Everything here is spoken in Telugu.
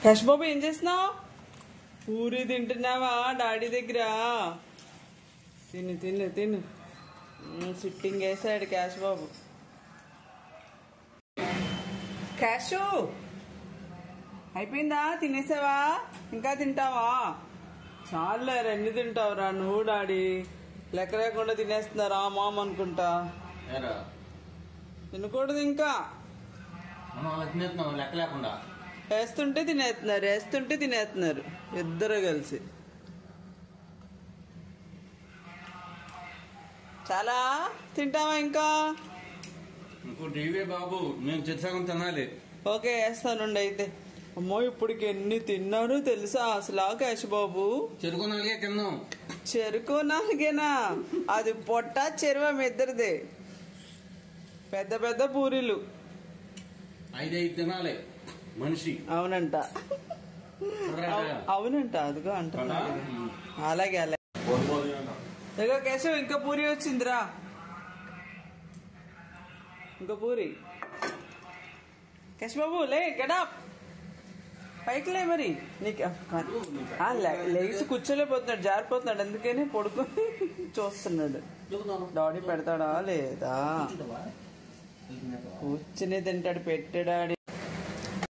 యశ్ బాబు ఏం చేస్తున్నావు? పూరి తింటున్నావా డాడీ దగ్గర? తిను తిను తిను. సిట్టింగ్ వేసాడు క్యాష్ బాబు. క్యాషు అయిపోయిందా? తినేసావా? ఇంకా తింటావా? చాలే ఎన్ని తింటావురా నువ్వు డాడీ? లెక్క లేకుండా తినేస్తున్నారా మామ అనుకుంటా. తినకూడదు ఇంకా. లెక్క లేకుండా వేస్తుంటే తినేస్తున్నారు ఇద్దరు కలిసి. చాలా తింటావా ఇంకా? ఇంకో బాబు నేను చిత్సగం తినాలి. ఓకే వేస్తానుండి అయితే. అమ్మో ఇప్పటికి ఎన్ని తిన్నాను తెలుసా అసలు క్యాష్ బాబు? చెరుకు నాలుగే తిన్నాం. చెరుకు నాలుగేనా? అది పొట్ట చెరువ మీ ఇద్దరిదే. పెద్ద పెద్ద పూరీలు 5 తినాలి మనిషి. అవునంట అవునంట. అదిగో అంటున్నాడు. అలాగే అలాగే. ఇదిగో కేశవ్ ఇంకా పూరి వచ్చిందిరా. ఇంకో పూరి. కేశవ్ బాబు లే గడప్ పైకి లే. మరి నీకు లేచి కూర్చోలేకపోతున్నాడు, జారిపోతున్నాడు. అందుకని పడుకొని చూస్తున్నాడు డాడీ పెడతాడా లేదా. కూర్చుని తింటాడు పెట్టాడా.